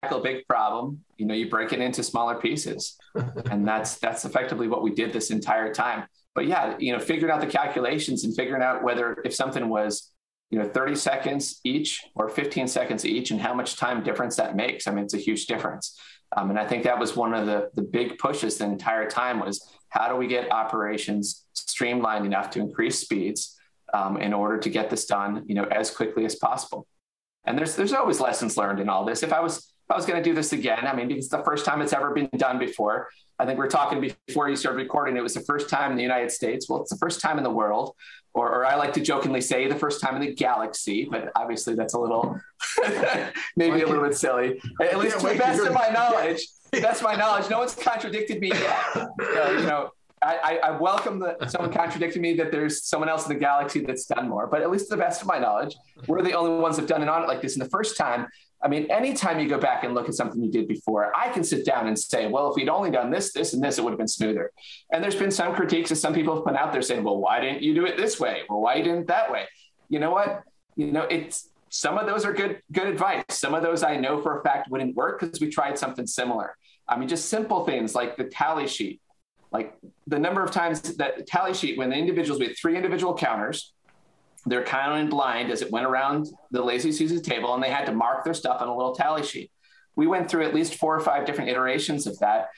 tackle a big problem, you break it into smaller pieces. And that's effectively what we did this entire time. But yeah, figuring out the calculations and figuring out whether if something was, 30 seconds each or 15 seconds each and how much time difference that makes. I mean, it's a huge difference. And I think that was one of the big pushes the entire time was how do we get operations streamlined enough to increase speeds in order to get this done, as quickly as possible. And there's always lessons learned in all this. If I was going to do this again, I mean, because it's the first time it's ever been done before. I think we're talking before you started recording, it was the first time in the United States. Well, it's the first time in the world, or I like to jokingly say the first time in the galaxy, but obviously that's a little, maybe a little bit silly. At least to the best of my knowledge, that's my knowledge. No one's contradicted me yet. I welcome someone contradicting me that there's someone else in the galaxy that's done more, but at least to the best of my knowledge, we're the only ones that've done an audit like this. And the first time, I mean, anytime you go back and look at something you did before, I can sit down and say, well, if we'd only done this, this, and this, it would have been smoother. And there's been some critiques that some people have put out there saying, well, why didn't you do it this way? Well, why didn't that way? You know what? It's some of those are good advice. Some of those I know for a fact wouldn't work because we tried something similar. I mean, just simple things like the tally sheet, like the number of times that tally sheet, when the individuals, we had 3 individual counters, they're counting blind as it went around the Lazy Susan table, and they had to mark their stuff on a little tally sheet. We went through at least 4 or 5 different iterations of that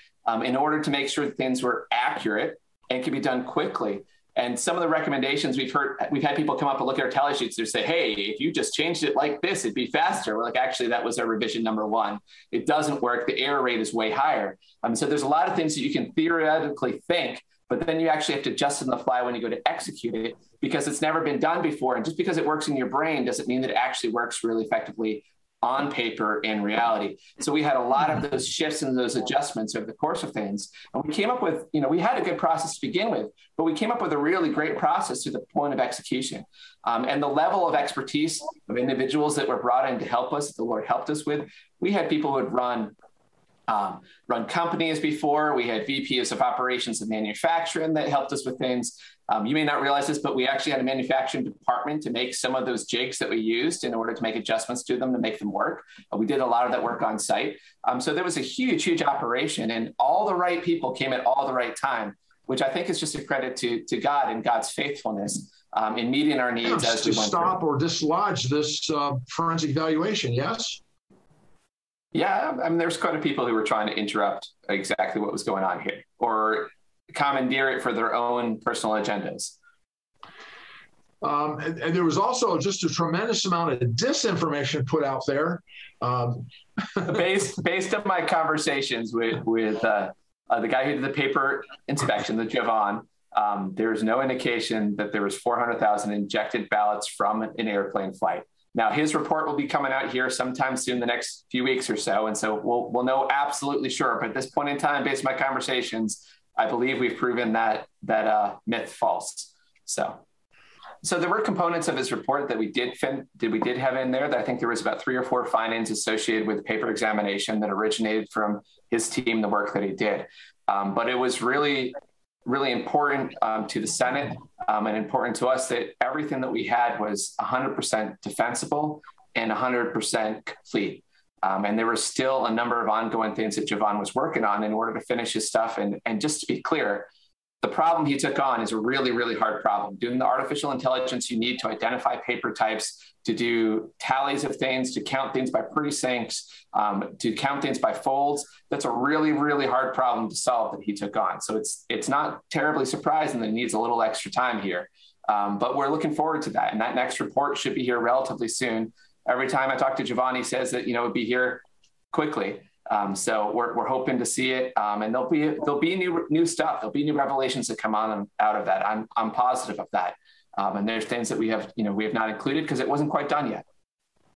in order to make sure that things were accurate and could be done quickly. And some of the recommendations we've had people come up and look at our tally sheets. They say, hey, if you just changed it like this, it'd be faster. We're like, actually, that was our revision number 1. It doesn't work. The error rate is way higher. So there's a lot of things that you can theoretically think, but then you actually have to adjust on the fly when you go to execute it because it's never been done before. And just because it works in your brain doesn't mean that it actually works really effectively on paper in reality. So we had a lot of those shifts and those adjustments over the course of things. And we came up with, we had a good process to begin with, but we came up with a really great process to the point of execution. And the level of expertise of individuals that were brought in to help us, that the Lord helped us with, we had people who had run companies before. We had VPs of operations and manufacturing that helped us with things. You may not realize this, but we actually had a manufacturing department to make some of those jigs that we used in order to make adjustments to them to make them work. We did a lot of that work on site. So there was a huge, huge operation, and all the right people came at all the right time, which I think is just a credit to God and God's faithfulness in meeting our needs as we went through. To stop or dislodge this forensic evaluation, yes? Yeah, I mean, there's quite a people who were trying to interrupt exactly what was going on here or commandeer it for their own personal agendas. And there was also just a tremendous amount of disinformation put out there. Based on my conversations with the guy who did the paper inspection, the Javon, there's no indication that there was 400,000 injected ballots from an airplane flight. Now, his report will be coming out here sometime soon, the next few weeks or so. And so we'll know absolutely sure. But at this point in time, based on my conversations, I believe we've proven that myth false. So there were components of his report that we did have in there. That I think there was about 3 or 4 findings associated with paper examination that originated from his team, the work that he did. But it was really, really important to the Senate and important to us that everything that we had was 100% defensible and 100% complete. And there were still a number of ongoing things that Javon was working on in order to finish his stuff. And just to be clear, the problem he took on is a really, really hard problem. Doing the artificial intelligence you need to identify paper types, to do tallies of things, to count things by precincts, to count things by folds. That's a really, really hard problem to solve that he took on. So it's not terribly surprising that he needs a little extra time here. But we're looking forward to that. And that next report should be here relatively soon. Every time I talk to Javon, he says that, it'll be here quickly. So we're hoping to see it, and there'll be new stuff. There'll be new revelations that come out of that. I'm positive of that. And there's things that we have not included because it wasn't quite done yet.